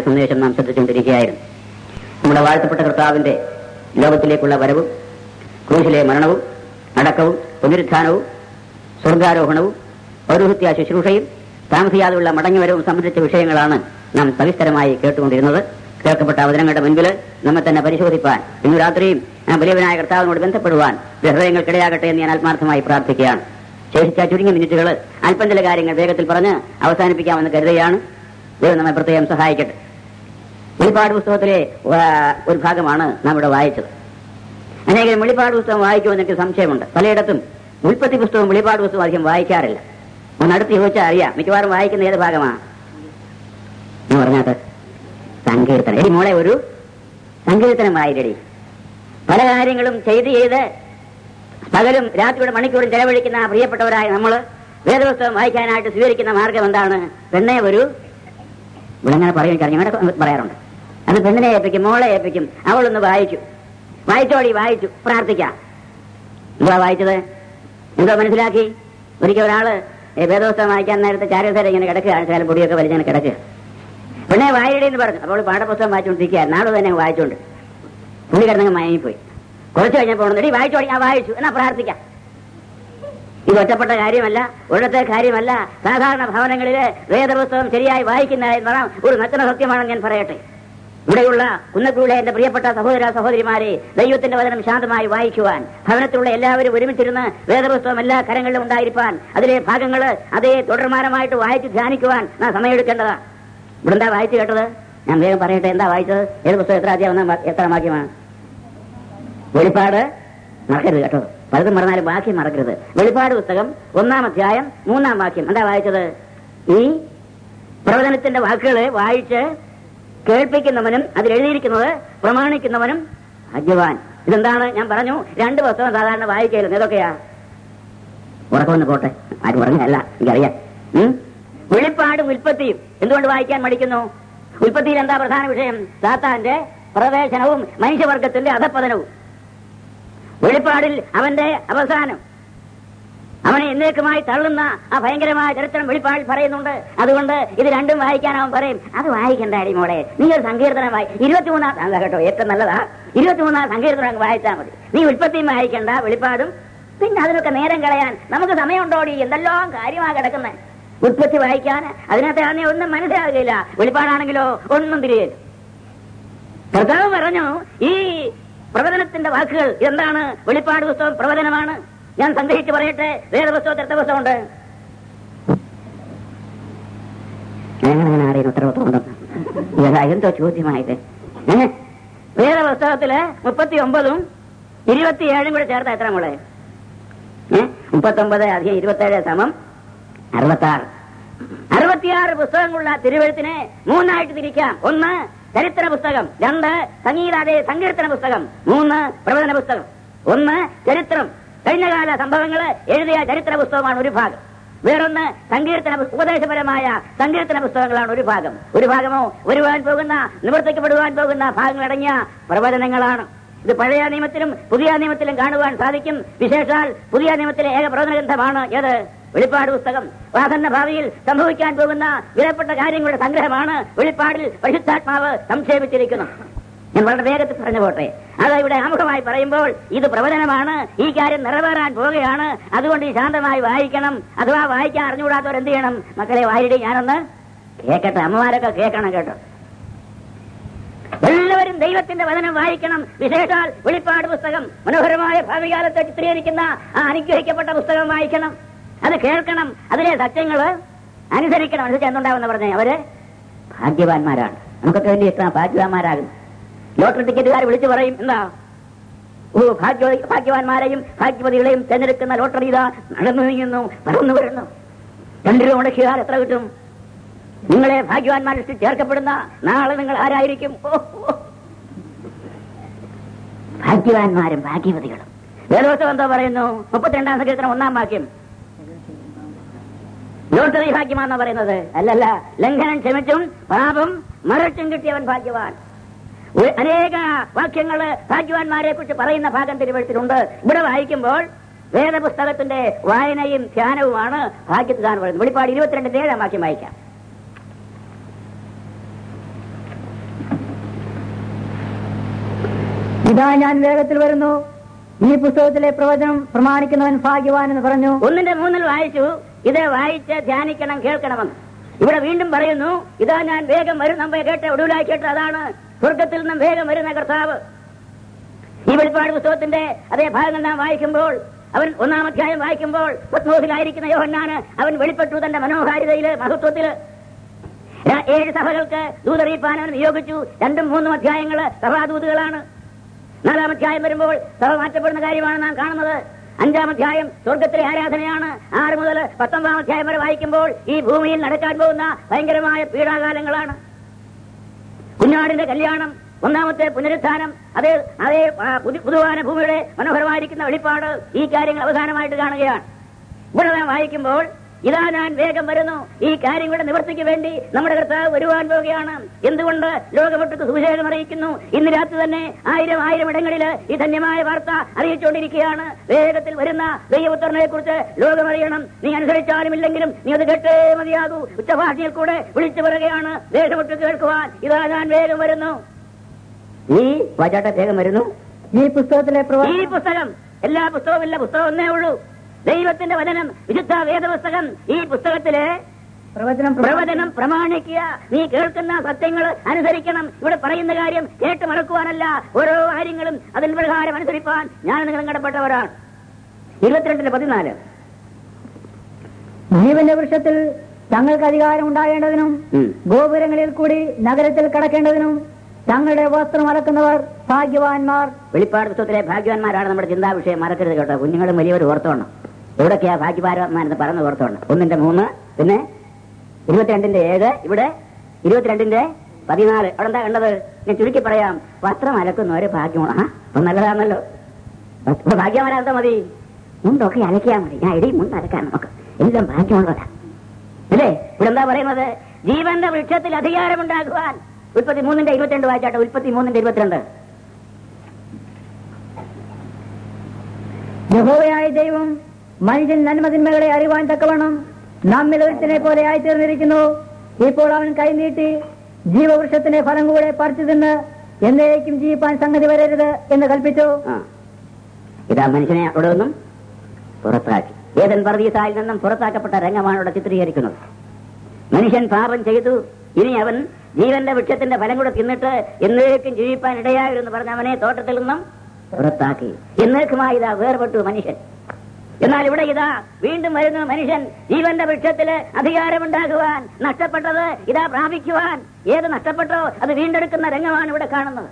സന്ദേശം നാം ശ്രദ്ധിച്ചുകൊണ്ടിരിക്കുകയായിരുന്നു. നമ്മുടെ വാഴ്ത്തപ്പെട്ട കർത്താവിന്റെ ലോകത്തിലേക്കുള്ള വരവും ക്രൂശിലെ മരണവും അടക്കവും പുനരുത്ഥാനവും സ്വർഗാരോഹണവും പൗരോഹിത്യ ശുശ്രൂഷയും താമസിയാതെയുള്ള മടങ്ങിവരവും സംബന്ധിച്ച വിഷയങ്ങളാണ് നാം സവിസ്തരമായി കേട്ടുകൊണ്ടിരുന്നത്. കേൾക്കപ്പെട്ട അവതരങ്ങളുടെ മുൻപിൽ നമ്മെ തന്നെ പരിശോധിപ്പാൻ ഇന്നു രാത്രിയും വലിയവനായ കർത്താവിനോട് ബന്ധപ്പെടുവാൻ ഹൃദയങ്ങൾക്കിടയാകട്ടെ എന്ന് ഞാൻ ആത്മാർത്ഥമായി പ്രാർത്ഥിക്കുകയാണ്. ശേഷിച്ച ചുരുങ്ങിയ മിനിറ്റുകൾ അല്പം ചില കാര്യങ്ങൾ വേഗത്തിൽ പറഞ്ഞ് അവസാനിപ്പിക്കാമെന്ന് കരുതുകയാണ്. ദൈവം നമ്മെ പ്രത്യേകം സഹായിക്കട്ടെ. വെളിപ്പാട് പുസ്തകത്തിലെ ഒരു ഭാഗമാണ് നാം ഇവിടെ വായിച്ചത്. അനേകം വെളിപ്പാട് പുസ്തകം വായിക്കുമെന്ന് എനിക്ക് സംശയമുണ്ട്. പലയിടത്തും ഉൽപ്പത്തി പുസ്തകവും വെളിപ്പാട് പുസ്തകവും അധികം വായിക്കാറില്ല. ഒന്നടുത്ത് ചോദിച്ചാൽ അറിയാം മിക്കവാറും വായിക്കുന്ന ഏത് ഭാഗമാണ് എന്ന് പറഞ്ഞാൽ സങ്കീർത്തനം. എടി മോളെ ഒരു സങ്കീർത്തനമായിരടി. പല കാര്യങ്ങളും ചെയ്ത് പകലും രാത്രിയുടെ മണിക്കൂറും ചെലവഴിക്കുന്ന പ്രിയപ്പെട്ടവരായ നമ്മൾ വേദപുസ്തകം വായിക്കാനായിട്ട് സ്വീകരിക്കുന്ന മാർഗം എന്താണ്? പെണ്ണെ ഒരു ഇവിടെ പറയും ഞങ്ങളുടെ പറയാറുണ്ട്. അത് പെണ്ണിനെ ഏൽപ്പിക്കും, മോളെ ഏൽപ്പിക്കും, അവളൊന്ന് വായിച്ചോടി വായിച്ചു പ്രാർത്ഥിക്കാം. എന്താ വായിച്ചത്? എന്തോ മനസ്സിലാക്കി? ഒരിക്കൽ ഒരാള് വേദപുസ്തകം വായിക്കാൻ നേരത്തെ ചാരസേര ഇങ്ങനെ കിടക്കുക, ശാലം പൊടിയൊക്കെ വലിച്ചാണ് കിടക്കുക. പെണ്ണെ വായിരടി എന്ന് പറഞ്ഞു. അപ്പോൾ പാഠപുസ്തകം വായിച്ചുകൊണ്ടിരിക്കുക. നാളെ തന്നെ വായിച്ചോണ്ട് പുള്ളി കിടന്നങ്ങ് മയങ്ങിപ്പോയി. കുറച്ച് കഴിഞ്ഞപ്പോൾ വായിച്ചോടി, ഞാൻ വായിച്ചു, എന്നാ പ്രാർത്ഥിക്കാം. ഇത് ഒറ്റപ്പെട്ട കാര്യമല്ല, ഒരിടത്തെ കാര്യമല്ല. സാധാരണ ഭവനങ്ങളിലെ വേദപുസ്തകം ശരിയായി വായിക്കുന്ന ഒരു നഗ്ന സത്യമാണെന്ന് ഞാൻ പറയട്ടെ. ഇവിടെയുള്ള കുന്നത്തൂരിലെ എന്റെ പ്രിയപ്പെട്ട സഹോദര സഹോദരിമാരെ, ദൈവത്തിന്റെ വചനം ശാന്തമായി വായിക്കുവാൻ, ഭവനത്തിലുള്ള എല്ലാവരും ഒരുമിച്ചിരുന്ന് വേദപുസ്തകം എല്ലാ കരങ്ങളിലും ഉണ്ടായിരിക്കാൻ, അതിലെ ഭാഗങ്ങൾ അതേ തുടർമാനമായിട്ട് വായിച്ച് ധ്യാനിക്കുവാൻ നാം സമയമെടുക്കേണ്ടതാണ്. ഇവിടെ എന്താ വായിച്ചു കേട്ടത്? ഞാൻ വേഗം പറയട്ടെ. എന്താ വായിച്ചത്? ഏത് പുസ്തകം എത്ര അധ്യായം എത്ര വാക്യമാണ്? വെളിപ്പാട് മറക്കരുത് കേട്ടോ, പലതും മറന്നാലും വാക്യം മറക്കരുത്. വെളിപ്പാട് പുസ്തകം 1-ാം അധ്യായം 3-ാം വാക്യം. എന്താ വായിച്ചത്? ഈ പ്രവചനത്തിന്റെ വാക്കുകളെ വായിച്ച് കേൾപ്പിക്കുന്നവനും അതിലെഴുതിയിരിക്കുന്നത് പ്രമാണിക്കുന്നവനും ഭാഗ്യവാൻ. ഇതെന്താണ്? ഞാൻ പറഞ്ഞു 2 പുസ്തകം സാധാരണ വായിക്കരുത്. ഏതൊക്കെയാ? ഉറക്കമൊന്ന് പോട്ടെ, ആരും പറഞ്ഞല്ല, എനിക്കറിയാം. വെളിപ്പാടും ഉൽപ്പത്തിയും എന്തുകൊണ്ട് വായിക്കാൻ മടിക്കുന്നു? ഉൽപ്പത്തിയിൽ എന്താ പ്രധാന വിഷയം? സാത്താന്റെ പ്രവേശനവും മനുഷ്യവർഗത്തിന്റെ അധപ്പതനവും. വെളിപ്പാടിൽ അവന്റെ അവസാനം, അവനെ എന്നേക്കുമായി തള്ളുന്ന ആ ഭയങ്കരമായ ചരിത്രം വെളിപ്പാടിൽ പറയുന്നുണ്ട്. അതുകൊണ്ട് ഇത് രണ്ടും വായിക്കാൻ അവൻ പറയും. അത് വായിക്കണ്ട അടി മോളെ, നീ ഒരു സങ്കീർത്തനമായി 23-ാം കേട്ടോ, ഏറ്റവും നല്ലതാ 23-ാം സങ്കീർത്തനം വായിച്ചാൽ മതി. നീ ഉൽപ്പത്തിയും വായിക്കണ്ട, വെളിപ്പാടും. പിന്നെ അതിനൊക്കെ നേരം കളയാൻ നമുക്ക് സമയമുണ്ടോടി? എന്തെല്ലാം കാര്യമാ കിടക്കുന്നത്. ഉൽപ്പത്തി വായിക്കാൻ അതിനകത്ത് ഒന്നും മനസ്സിലാകുകയില്ല. വെളിപ്പാടാണെങ്കിലോ ഒന്നും തിരിയില്ല. കർത്താവ് പറഞ്ഞു ഈ പ്രവചനത്തിന്റെ വാക്കുകൾ എന്താണ്? വെളിപ്പാട് പുസ്തകം പ്രവചനമാണ്. ഞാൻ സംഗ്രഹിച്ച് പറയട്ടെ. വേദപുസ്തകത്തിൽ എത്ര പുസ്തകമുണ്ട്? എന്തോ ചോദ്യമായത്. വേദപുസ്തകത്തില് 39-ഉം 27-ഉം കൂടെ ചേർത്ത എത്ര മോളെ? 39 + 27 = 66. 66 പുസ്തകങ്ങളുള്ള തിരുവെഴുത്തിനെ 3ആയിട്ട് തിരിക്കാം. 1 ചരിത്ര പുസ്തകം, 2 സങ്കീർത്തന പുസ്തകം, 3 പ്രവചന പുസ്തകം. 1 ചരിത്രം, കഴിഞ്ഞകാല സംഭവങ്ങൾ എഴുതിയ ചരിത്ര പുസ്തകമാണ് ഒരു ഭാഗം. വേറൊന്ന് ഉപദേശപരമായ സങ്കീർത്തന പുസ്തകങ്ങളാണ് ഒരു ഭാഗം. ഒരു ഭാഗമോ വരുവാൻ പോകുന്ന നിവർത്തിക്കപ്പെടുവാൻ പോകുന്ന ഭാഗങ്ങളടങ്ങിയ പ്രവചനങ്ങളാണ്. ഇത് പഴയ നിയമത്തിലും പുതിയ നിയമത്തിലും കാണുവാൻ സാധിക്കും. വിശേഷാൽ പുതിയ നിയമത്തിലെ ഏക പ്രവചന ഗ്രന്ഥമാണ് ഏത്? വെളിപ്പാട് പുസ്തകം. ആസന്ന ഭാവിയിൽ സംഭവിക്കാൻ പോകുന്ന വിലപ്പെട്ട കാര്യങ്ങളുടെ സംഗ്രഹമാണ് വെളിപ്പാടിൽ പരിശുദ്ധാത്മാവ് സംക്ഷേപിച്ചിരിക്കുന്നു. ഞാൻ വളരെ വേഗത്തിൽ പറഞ്ഞു പോട്ടെ. അത് ഇവിടെ ആമുഖമായി പറയുമ്പോൾ ഇത് പ്രവചനമാണ്, ഈ കാര്യം നിറവേറാൻ പോവുകയാണ്. അതുകൊണ്ട് ഈ ശാന്തമായി വായിക്കണം. അഥവാ വായിക്കാൻ അറിഞ്ഞുകൂടാത്തവർ എന്ത് ചെയ്യണം? മക്കളെ വായിടി, ഞാനൊന്ന് കേൾക്കട്ടെ. അമ്മമാരൊക്കെ കേൾക്കണം കേട്ടോ. എല്ലാവരും ദൈവത്തിന്റെ വചനം വായിക്കണം. വിശേഷാൽ വെളിപ്പാട് പുസ്തകം മനോഹരമായ ഭാവികാലത്തെ ചിത്രീകരിക്കുന്ന ആ അനുഗ്രഹിക്കപ്പെട്ട പുസ്തകം വായിക്കണം. അത് കേൾക്കണം. അതിലെ സത്യങ്ങള് അനുസരിക്കണം. അനുസരിച്ച് എന്തുണ്ടാവുന്ന പറഞ്ഞേ അവര് ഭാഗ്യവാന്മാരാണ്. നമുക്കൊക്കെ വേണ്ടി എത്ര ഭാഗ്യവാന്മാരാകും. ലോട്ടറി ടിക്കറ്റുകാർ വിളിച്ചു പറയും എന്താ? ഭാഗ്യവാന്മാരെയും ഭാഗ്യവതികളെയും തെരഞ്ഞെടുക്കുന്ന ലോട്ടറി ഇതാ നടന്നു നീങ്ങുന്നു, പറന്നു വരുന്നു. 2 രൂപ മുടക്കിയാൽ എത്ര കിട്ടും? നിങ്ങളെ ഭാഗ്യവാന്മാർ ലിസ്റ്റിൽ ചേർക്കപ്പെടുന്ന നാളെ നിങ്ങൾ ആരായിരിക്കും? ഭാഗ്യവാന്മാരും ഭാഗ്യവതികളും. വേദപുസ്തകം എന്താ പറയുന്നു? 32-ാം സങ്കീർത്തനം 1-ാം വാക്യം. ലോട്ടറി ഭാഗ്യമാണെന്നാ പറയുന്നത്? അല്ലല്ല. ലംഘനം ക്ഷമിച്ചും പാപം മറച്ചും കിട്ടിയവൻ ഭാഗ്യവാൻ. അനേക വാക്യങ്ങള് ഭാഗ്യവാന്മാരെ കുറിച്ച് പറയുന്ന ഭാഗം തിരുവെഴുത്തിലുണ്ട്. ഇവിടെ വായിക്കുമ്പോൾ വേദപുസ്തകത്തിന്റെ വായനയും ധ്യാനവുമാണ് ഭാഗ്യത്തിലാണ് പറയുന്നത്. വെളിപ്പാട് 22-ന്റെ 7-ാം വാക്യം വായിക്കാം. ഇതാ ഞാൻ വേഗത്തിൽ വരുന്നു, ഈ പുസ്തകത്തിലെ പ്രവചനം പ്രമാണിക്കുന്നവൻ ഭാഗ്യവാൻ എന്ന് പറഞ്ഞു. 1:3 വായിച്ചു. ഇത് വായിച്ച് ധ്യാനിക്കണം, കേൾക്കണമെന്ന്. ഇവിടെ വീണ്ടും പറയുന്നു, ഇതാ ഞാൻ വേഗം വരും. നമ്മെ കേട്ട് ഒടുവിലായി കേട്ട് അതാണ് സ്വർഗത്തിൽ നിന്നും വേഗം വരുന്ന കർത്താവ്. ഈ വെളിപ്പാട് പുസ്തകത്തിന്റെ അതേ ഭാഗങ്ങൾ നാം വായിക്കുമ്പോൾ, അവൻ 1-ാം അധ്യായം വായിക്കുമ്പോൾ പത്മോസിലായിരിക്കുന്ന യോഹന്നാന് അവൻ വെളിപ്പെട്ടു തന്റെ മനോഹാരിതയില്, മഹത്വത്തില്. 7 സഭകൾക്ക് ദൂതറിയിപ്പാൻ അവൻ നിയോഗിച്ചു. 2-3 അധ്യായങ്ങള് സഭാദൂതുകളാണ്. 4-ാം അധ്യായം വരുമ്പോൾ സഭ മാറ്റപ്പെടുന്ന കാര്യമാണ് നാം കാണുന്നത്. 5-ാം അധ്യായം സ്വർഗത്തിലെ ആരാധനയാണ്. 6 മുതൽ 19-ാം അധ്യായം വരെ വായിക്കുമ്പോൾ ഈ ഭൂമിയിൽ നടക്കാൻ പോകുന്ന ഭയങ്കരമായ പീഡാകാലങ്ങളാണ്. കുഞ്ഞാടിന്റെ കല്യാണം, 1-ാമത്തെ പുനരുത്ഥാനം, അതേ പുതുവാന ഭൂമിയുടെ മനോഹരമായിരിക്കുന്ന വെളിപ്പാട്, ഈ കാര്യങ്ങൾ അവസാനമായിട്ട് കാണുകയാണ്. ഇവിടെ നാം വായിക്കുമ്പോൾ ഇതാ ഞാൻ വേഗം വരുന്നു. ഈ കാര്യങ്ങളുടെ നിവൃത്തിക്ക് വേണ്ടി നമ്മുടെ കർത്താവ് വരുവാൻ പോവുകയാണ്. എന്തുകൊണ്ട് ലോകമൊട്ടുക്ക് സുവിശേഷം അറിയിക്കുന്നു? ഇന്ന് രാത്രി തന്നെ 1000 ഇടങ്ങളിൽ ഈ ധന്യമായ വാർത്ത അറിയിച്ചുകൊണ്ടിരിക്കുകയാണ്. വേഗത്തിൽ വരുന്ന ദൈവപുത്രനെ കുറിച്ച് ലോകമറിയണം. നീ അനുസരിച്ചാലും ഇല്ലെങ്കിലും നീ അത് കേട്ടേ മതിയാകൂ. ഉച്ചഭാഷയിൽ കൂടെ വിളിച്ചു പറയുകയാണ്, ദേശമൊട്ട് കേൾക്കുവാൻ ഇതാ ഞാൻ വേഗം വരുന്നു. ഈ വാചാട്ട വേഗം വരുന്നു. ഈ പുസ്തകത്തിലെ ഈ പുസ്തകം, എല്ലാ പുസ്തകമില്ല, പുസ്തകം ഒന്നേ ഉള്ളൂ, ദൈവത്തിന്റെ വചനം, വിശുദ്ധ വേദപുസ്തകം. ഈ പുസ്തകത്തിലെ പ്രവചനം പ്രമാണിക്കുക. നീ കേൾക്കുന്ന സത്യങ്ങൾ അനുസരിക്കണം. ഇവിടെ പറയുന്ന കാര്യം കേട്ട് മറക്കുവാനല്ല, ഓരോ കാര്യങ്ങളും അതിൽ പ്രകാരം അനുസരിപ്പാൻ ഞാൻ നിങ്ങളും കടപ്പെട്ടവരാണ്. 22:14 ജീവന്റെ വൃക്ഷത്തിൽ തങ്ങൾക്ക് അധികാരം ഉണ്ടാകേണ്ടതിനും ഗോപുരങ്ങളിൽ കൂടി നഗരത്തിൽ കടക്കേണ്ടതിനും തങ്ങളുടെ വസ്ത്രം അലക്കുന്നവർ ഭാഗ്യവാന്മാർ. വെളിപ്പാട് പുസ്തകത്തിലെ ഭാഗ്യവാന്മാരാണ് നമ്മുടെ ചിന്താ വിഷയം. മറക്കരുത് കേട്ടോ. കുഞ്ഞുങ്ങളും വലിയവരും ഓർത്തോണം. എവിടൊക്കെയാ ഭാഗ്യവാന്മാരെന്ന് പറഞ്ഞ് ഓർത്തോണം. 1:3, പിന്നെ 22:7, ഇവിടെ 22:14. അവിടെ എന്താ കണ്ടത്? ഞാൻ ചുരുക്കി പറയാം. വസ്ത്രം അലക്കുന്നവര് ഭാഗ്യമാണ്. അപ്പൊ നല്ലതാണല്ലോ. ഭാഗ്യവാനാർത്ത മതി, മുണ്ടൊക്കെ അലക്കിയാൽ മതി. ഞാൻ ഇടയും മുണ്ട് അലക്കാൻ നമുക്ക് എല്ലാം ഭാഗ്യമുള്ളതാ അല്ലേ? ഇവിടെ എന്താ പറയുന്നത്? ജീവന്റെ വൃക്ഷത്തിൽ അധികാരമുണ്ടാക്കുവാൻ. 33:22 വായിച്ചാട്ടെ. 33:22. യഹോവയായ ദൈവം മനുഷ്യൻ നന്മതിന്മകളെ അറിവാൻ തക്കവണ്ണം നമ്മിൽ ഒരുത്തനെ പോലെ ആയിത്തീർന്നിരിക്കുന്നു. ഇപ്പോൾ അവൻ കൈനീട്ടി ജീവവൃക്ഷത്തിന്റെ ഫലം കൂടെ പറിച്ചു തിന്ന് എന്നേക്കും ജീവിപ്പാൻ സംഗതി വരരുത് എന്ന് കൽപ്പിച്ചു. ഇതാ മനുഷ്യനെ അവിടെ നിന്നും പുറത്താക്കി. ഏദൻ പർദീസായിൽ നിന്നും പുറത്താക്കപ്പെട്ട രംഗമാണ് ഇവിടെ ചിത്രീകരിക്കുന്നത്. മനുഷ്യൻ പാപം ചെയ്തു. ഇനി അവൻ ജീവന്റെ വൃക്ഷത്തിന്റെ ഫലം കൂടെ തിന്നിട്ട് എന്നേക്കും ജീവിപ്പാൻ ഇടയായിരുന്നു പറഞ്ഞ അവനെ തോട്ടത്തിൽ നിന്നും പുറത്താക്കി. എന്നേക്കുമായി ഇതാ വേർപെട്ടു മനുഷ്യൻ. എന്നാൽ ഇവിടെ ഇതാ വീണ്ടും വരുന്ന മനുഷ്യൻ ജീവന്റെ വൃക്ഷത്തില് അധികാരമുണ്ടാകുവാൻ, നഷ്ടപ്പെട്ടത് ഇതാ പ്രാപിക്കുവാൻ. ഏത് നഷ്ടപ്പെട്ടോ അത് വീണ്ടെടുക്കുന്ന രംഗമാണ് ഇവിടെ കാണുന്നത്.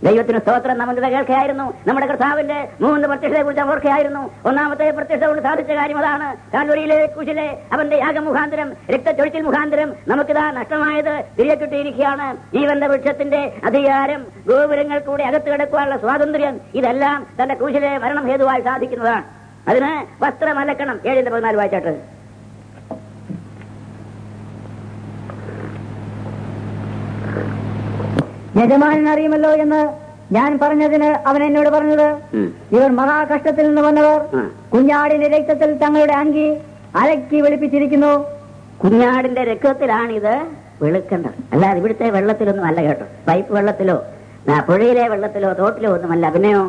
ദൈവത്തിന് സ്തോത്രം. നമുക്ക് കേൾക്കുകയായിരുന്നു. നമ്മുടെ കർത്താവിന്റെ 3 പ്രത്യക്ഷതയെ കുറിച്ച് ഓർക്കുകയായിരുന്നു. 1-ാമത്തെ പ്രത്യക്ഷത കൊണ്ട് സാധിച്ച കാര്യം അതാണ്. കാൽവരിയിലെ കുരിശിലെ അവന്റെ യാഗമുഖാന്തരം, രക്തച്ചൊരിച്ചിൽ മുഖാന്തരം നമുക്കിതാ നഷ്ടമായത് തിരികെ കിട്ടിയിരിക്കുകയാണ്. ജീവന്റെ വൃക്ഷത്തിന്റെ അധികാരം, ഗോപുരങ്ങൾ കൂടി അകത്ത് കിടക്കുവാനുള്ള സ്വാതന്ത്ര്യം, ഇതെല്ലാം തന്റെ കുരിശിലെ മരണം ഹേതുവായി സാധിക്കുന്നതാണ്. അതിന് വസ്ത്രം അലക്കണം. 7:14 വായിച്ചാട്ട്. യജമാനൻ അറിയുമല്ലോ എന്ന് ഞാൻ പറഞ്ഞതിന് അവൻ എന്നോട് പറഞ്ഞത്, ഇവർ മഹാകഷ്ടത്തിൽ നിന്ന് വന്നവർ കുഞ്ഞാടിന്റെ രക്തത്തിൽ തങ്ങളുടെ അങ്കി അലക്കി വെളുപ്പിച്ചിരിക്കുന്നു. കുഞ്ഞാടിന്റെ രക്തത്തിലാണിത് വെളുക്കേണ്ടത്, അല്ലാതെ ഇവിടുത്തെ വെള്ളത്തിലൊന്നും അല്ല കേട്ടോ. പൈപ്പ് വെള്ളത്തിലോ പുഴയിലെ വെള്ളത്തിലോ തോട്ടിലോ ഒന്നുമല്ല. പിന്നെയോ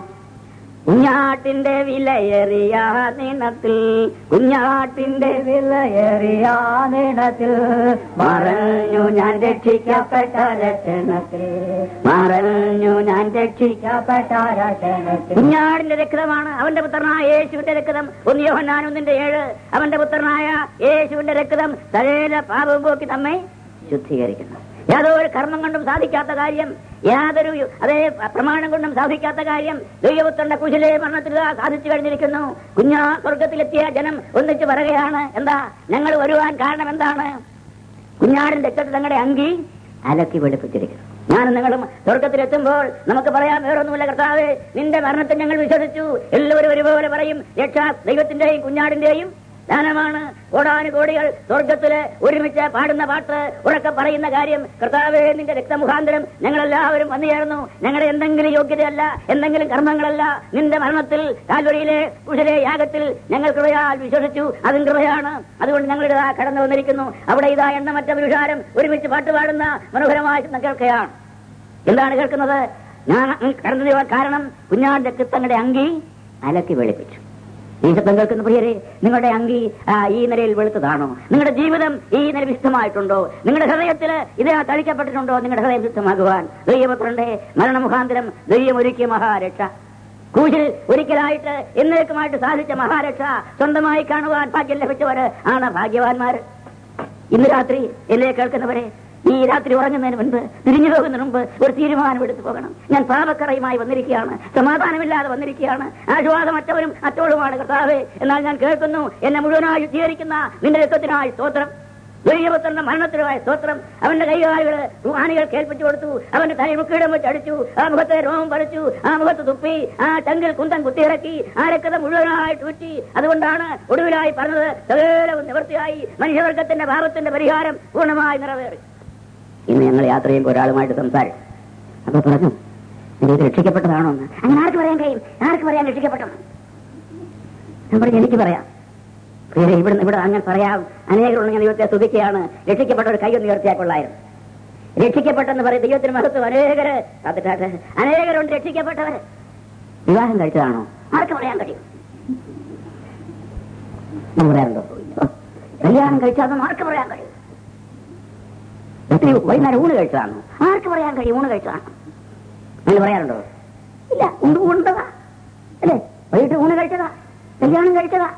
കുഞ്ഞാട്ടിന്റെ വിലയേറിയ നീണത്തിൽ, കുഞ്ഞാട്ടിന്റെ വിലയേറിയ നീണത്തിൽ മറഞ്ഞു ഞാൻ രക്ഷിക്കപ്പെട്ട രക്ഷണത്തിൽ, മറഞ്ഞു ഞാൻ രക്ഷിക്കപ്പെട്ട രക്ഷണത്തിൽ. കുഞ്ഞാടിന്റെ രക്തമാണ് അവന്റെ പുത്രനായ യേശുവിന്റെ രക്തം. 1 യോഹന്നാൻ 1:7. അവന്റെ പുത്രനായ യേശുവിന്റെ രക്തം സകല പാപവും പോക്കി നമ്മെ ശുദ്ധീകരിക്കുന്നു. യാതൊരു കർമ്മം കൊണ്ടും സാധിക്കാത്ത കാര്യം, യാതൊരു അതേ പ്രമാണം കൊണ്ടും സാധിക്കാത്ത കാര്യം ദൈവപുത്രന്റെ കുശലേ മരണത്തിൽ സാധിച്ചു കഴിഞ്ഞിരിക്കുന്നു. സ്വർഗത്തിലെത്തിയ ജനം ഒന്നിച്ച് പറയുകയാണ്, എന്താ ഞങ്ങൾ വരുവാൻ കാരണം എന്താണ്? കുഞ്ഞാടിന്റെ രക്തത്തിൽ തങ്ങളുടെ അങ്കി അലക്കി വെളുപ്പിച്ചിരിക്കുന്നു. ഞാനും നിങ്ങളും സ്വർഗത്തിലെത്തുമ്പോൾ നമുക്ക് പറയാം, വേറൊന്നുമില്ല കർത്താവേ, നിന്റെ മരണത്തിൽ ഞങ്ങൾ വിശ്വസിച്ചു. എല്ലാവരും ഒരുപോലെ പറയും, രക്ഷ ദൈവത്തിന്റെയും കുഞ്ഞാടിന്റെയും ദാനമാണ്. കോടാനുകോടികൾ സ്വർഗത്തില് ഒരുമിച്ച് പാടുന്ന പാട്ട്, ഉറക്കെ പറയുന്ന കാര്യം, കർത്താവേ നിന്റെ രക്തമുഖാന്തരം ഞങ്ങളെല്ലാവരും വന്നു ചേർന്നു. ഞങ്ങളുടെ എന്തെങ്കിലും യോഗ്യതയല്ല, എന്തെങ്കിലും കർമ്മങ്ങളല്ല, നിന്റെ മരണത്തിൽ കാൽവരിയിലെ കുശലേ യാഗത്തിൽ ഞങ്ങൾ കൃപയാൽ വിശ്വസിച്ചു. അതും കൃപയാണ്. അതുകൊണ്ട് ഞങ്ങളുടെ ഇതാ കടന്നു വന്നിരിക്കുന്നു. അവിടെ ഇതാ എണ്ണമറ്റ പുരുഷാരം ഒരുമിച്ച് പാട്ടുപാടുന്ന മനോഹരമായ കേൾക്കുകയാണ്. എന്താണ് കേൾക്കുന്നത്? ഞാൻ കടന്നു കാരണം കുഞ്ഞാടിന്റെ തങ്ങളുടെ അങ്കി അലക്കി വെളുപ്പിച്ചു. ഈ ശബ്ദം കേൾക്കുന്ന പ്രിയരെ, നിങ്ങളുടെ അങ്കി ഈ നിലയിൽ വെളുത്തതാണോ? നിങ്ങളുടെ ജീവിതം ഈ നില വിശുദ്ധമായിട്ടുണ്ടോ? നിങ്ങളുടെ ഹൃദയത്തിൽ ഇത് തളിക്കപ്പെട്ടിട്ടുണ്ടോ? നിങ്ങളുടെ ഹൃദയം ശുദ്ധമാകുവാൻ ദൈവപുത്രന്റെ മരണമുഖാന്തരം ദൈവം ഒരുക്കിയ മഹാരക്ഷ, ക്രൂശിൽ ഒരിക്കലായിട്ട് എന്നേക്കുമായിട്ട് സാധിച്ച മഹാരക്ഷ സ്വന്തമായി കാണുവാൻ ഭാഗ്യം ലഭിച്ചവര് ആണ് ഭാഗ്യവാന്മാർ. ഇന്ന് രാത്രി എന്നെ കേൾക്കുന്നവരെ, ഈ രാത്രി ഉറങ്ങുന്നതിന് മുൻപ്, തിരിഞ്ഞു പോകുന്നതിന് മുമ്പ് ഒരു തീരുമാനം എടുത്തു പോകണം. ഞാൻ പാപക്കറയുമായി വന്നിരിക്കുകയാണ്, സമാധാനമില്ലാതെ വന്നിരിക്കുകയാണ്, ആശ്വാസമറ്റവരും അറ്റോളുമാണ് കർത്താവേ. എന്നാൽ ഞാൻ കേൾക്കുന്നു, എന്നെ മുഴുവനായി സ്വീകരിക്കുന്ന നിന്റെ രക്തത്തിനായി സ്തോത്രം, ദൈവപുത്രന്റെ മരണത്തിനുമായി സ്തോത്രം. അവന്റെ കൈകാലുകൾ ആണികൾ കേൾപ്പിച്ചു കൊടുത്തു, അവന്റെ തലയിൽ മുക്കിടം വെച്ച് അടിച്ചു, ആ മുഖത്തെ രോമം പറിച്ചു, ആ മുഖത്ത് തുപ്പി, ആ ചങ്കിൽ കുന്തം കുത്തിയിറക്കി, ആ രക്തം മുഴുവനായിട്ട് ഊറ്റി. അതുകൊണ്ടാണ് ഒടുവിലായി പറഞ്ഞത്, സകലവും നിവൃത്തിയായി, മനുഷ്യവർഗത്തിന്റെ പാപത്തിന്റെ പരിഹാരം പൂർണ്ണമായി നിറവേറി. ഇന്ന് ഞങ്ങൾ യാത്ര ചെയ്യുമ്പോൾ ഒരാളുമായിട്ട് സംസാരിച്ചു. അപ്പൊ പറഞ്ഞു, ഇത് രക്ഷിക്കപ്പെട്ടതാണോ എന്ന്. അങ്ങനെ ആർക്ക് പറയാൻ കഴിയും? ആർക്ക് പറയാൻ രക്ഷിക്കപ്പെട്ടെന്ന്? ഞാൻ പറഞ്ഞു, എനിക്ക് പറയാം. ഇവിടെ അങ്ങനെ പറയാം. അനേകരുണ്ടെങ്കിൽ ദൈവത്തെ സ്തുതിക്കുകയാണ്. രക്ഷിക്കപ്പെട്ട ഒരു കൈയൊന്ന് ഉയർത്തിയാക്കൊള്ളായിരുന്നു. രക്ഷിക്കപ്പെട്ടെന്ന് പറയും ദൈവത്തിന് മഹത്വം. അനേകരുണ്ട് രക്ഷിക്കപ്പെട്ടവർ. വിവാഹം കഴിച്ചതാണോ? ആർക്ക് പറയാൻ കഴിയും? ഞാൻ പറയാറുണ്ടോ? കല്യാണം കഴിച്ചതെന്ന് ആർക്ക് പറയാൻ കഴിയും? വൈകുന്നേരം ഊണ് കഴിച്ചതാണോ? ആർക്ക് പറയാൻ കഴിയും? ഊണ് കഴിച്ചതാണോ? നിങ്ങൾ പറയാറുണ്ടോ? ഇല്ല. ഉണ്ടതാ അല്ലേ? വൈകിട്ട് ഊണ് കഴിച്ചതാ, കല്യാണം കഴിച്ചതാ.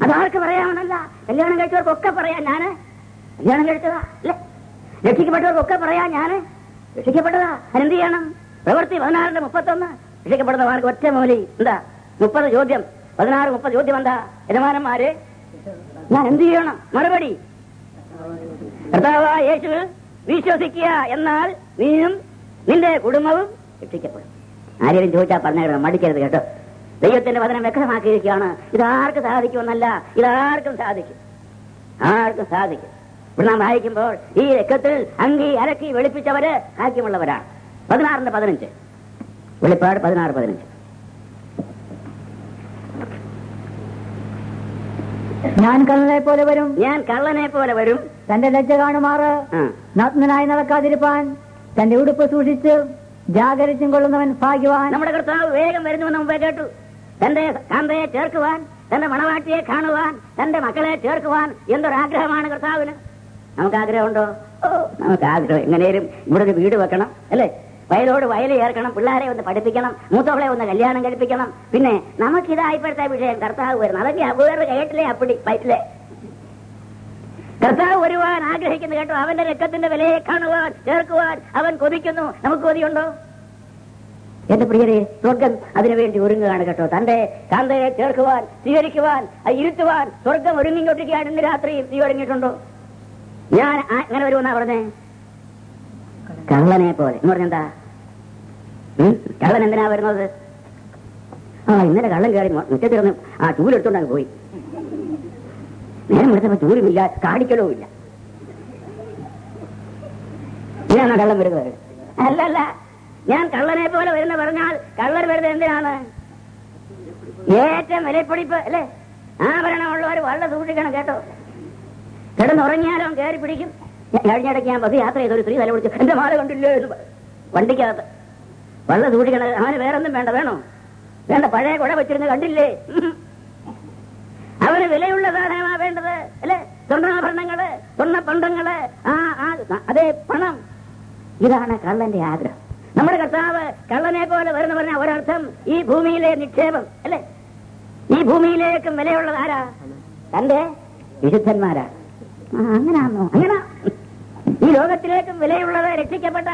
അതാർക്ക് പറയാമെന്നല്ല, കല്യാണം കഴിച്ചവർക്കൊക്കെ പറയാം ഞാന് കല്യാണം കഴിച്ചതാ അല്ലേ? രക്ഷിക്കപ്പെട്ടവർക്കൊക്കെ പറയാം ഞാന് രക്ഷിക്കപ്പെട്ടതാ. അതിനെന്ത് ചെയ്യണം? പ്രവൃത്തി 16:31. രക്ഷിക്കപ്പെടുന്നവർക്ക് ഒറ്റ മൂലി എന്താ? 30 ചോദ്യം, 16-30 ചോദ്യം എന്താ? യജമാനന്മാരെ, ഞാൻ എന്ത് ചെയ്യണം? മറുപടി, കർത്താവായ യേശുവിൽ വിശ്വസിക്കുക, എന്നാൽ നീയും നിന്റെ കുടുംബവും രക്ഷിക്കപ്പെടും. ആരെയും ചോദിച്ചാൽ പറഞ്ഞ മടിക്കരുത് കേട്ടോ. ദൈവത്തിന്റെ വചനം വ്യക്തമാക്കിയിരിക്കുകയാണ്. ഇതാർക്ക് സാധിക്കുമെന്നല്ല, ഇതാർക്കും സാധിക്കും, ആർക്കും സാധിക്കും. ഇവിടെ നാം വായിക്കുമ്പോൾ ഈ രക്തത്തിൽ അങ്കി അലക്കി വെളുപ്പിച്ചവര് ഭാഗ്യമുള്ളവരാണ്. 16:15 വെളിപ്പാട് 16:15. ഞാൻ കള്ളനെ പോലെ വരും, ഞാൻ കള്ളനെ പോലെ വരും, തന്റെ ലജ്ജ കാണുമാറ് നഗ്നനായി നടക്കാതിരിപ്പാൻ തന്റെ ഉടുപ്പ് സൂക്ഷിച്ച് ജാഗരിച്ചും കൊള്ളുന്നവൻ ഭാഗ്യവാൻ. നമ്മുടെ കർത്താവ് വേഗം വരുന്നുവെന്ന് മുമ്പേ കേട്ടു. തന്റെ കാന്തയെ ചേർക്കുവാൻ, തന്റെ മണവാട്ടിയെ കാണുവാൻ, തന്റെ മക്കളെ ചേർക്കുവാൻ എന്തൊരാഗ്രഹമാണ് കർത്താവിന്. നമുക്ക് ആഗ്രഹമുണ്ടോ? നമുക്ക് ആഗ്രഹം. എങ്ങനെയും ഇവിടെ ഒരു വീട് വെക്കണം അല്ലേ? വയലോട് വയൽ ചേർക്കണം, പിള്ളേരെ ഒന്ന് പഠിപ്പിക്കണം, മൂത്തവളെ ഒന്ന് കല്യാണം കഴിപ്പിക്കണം. പിന്നെ നമുക്കിതായിപ്പോഴത്തെ വിഷയം കർത്താവ് വരുന്നത്. അതൊക്കെ വേറെ കേട്ടില്ലേ? അപ്പടി പറ്റില്ലേ? കർത്താവ് വരുവാൻ ആഗ്രഹിക്കുന്നു കേട്ടോ. അവന്റെ രക്തത്തിന്റെ വിലയെ കാണുവാൻ, ചേർക്കുവാൻ അവൻ കൊതിക്കുന്നു. നമുക്ക് കൊതിയുണ്ടോ? എന്റെ പ്രിയരെ, സ്വർഗം അതിനുവേണ്ടി ഒരുങ്ങുകയാണ് കേട്ടോ. തന്റെ കാന്തയെ ചേർക്കുവാൻ, സ്വീകരിക്കുവാൻ, ഇരുത്തുവാൻ സ്വർഗം ഒരുങ്ങിക്കൊണ്ടിരിക്കുകയാണ്. ഇന്ന് രാത്രിയിൽ നീ ഒരുങ്ങിയിട്ടുണ്ടോ? ഞാൻ അങ്ങനെ വരുമെന്നാ പറഞ്ഞേ? കള്ളനെ പോലെ എന്ന് പറഞ്ഞെന്താ? കള്ളൻ എന്തിനാ വരുന്നത്? ഇന്നലെ കള്ളൻ കയറി മുറ്റത്തിരുന്ന് ചൂലെടുത്തോണ്ടങ്ങ് പോയി. നേരം എടുത്തപ്പോ ചൂലുമില്ല, കാടിക്കലോ ഇല്ല. ഇതാണോ കള്ളൻ വരുന്നത്? അല്ലല്ല. ഞാൻ കള്ളനെ പോലെ വരുന്ന പറഞ്ഞാൽ കള്ളർ വരുന്നത് എന്തിനാണ്? ഏറ്റവും വിലപ്പിടിപ്പ് അല്ലേ? ആഭരണമുള്ളവർ വളരെ സൂക്ഷിക്കണം കേട്ടോ. കിടന്നുറങ്ങിയാലും കയറി പിടിക്കും. കഴിഞ്ഞിടയ്ക്ക് ഞാൻ ബസ് യാത്ര ചെയ്തൊരു സ്ത്രീ തല പിടിച്ചു, എന്റെ മാല കണ്ടില്ലേ എന്ന് വണ്ടിക്കകത്ത്. വളരെ സൂക്ഷിക്കണം. അവന് വേറൊന്നും വേണ്ട. വേണോ? വേണ്ട. പഴയ കുട വെച്ചിരുന്ന് കണ്ടില്ലേ? അവന് വിലയുള്ള സാധനമാ വേണ്ടത് അല്ലേ? സ്വർണ്ണാഭരണങ്ങള്, സ്വർണ്ണപ്പണ്ടങ്ങള്, അതേ പണം. ഇതാണ് കള്ളന്റെ ആഗ്രഹം. നമ്മുടെ കർത്താവ് കള്ളനെ പോലെ വരുന്ന പറഞ്ഞ ഒരർത്ഥം ഈ ഭൂമിയിലെ നിക്ഷേപം അല്ലേ? ഈ ഭൂമിയിലേക്കും വിലയുള്ളത് ആരാ? തന്റെ വിശുദ്ധന്മാരാ. അങ്ങനാണോ? അങ്ങനെ ഈ ലോകത്തിലേക്കും വിലയുള്ളത് രക്ഷിക്കപ്പെട്ട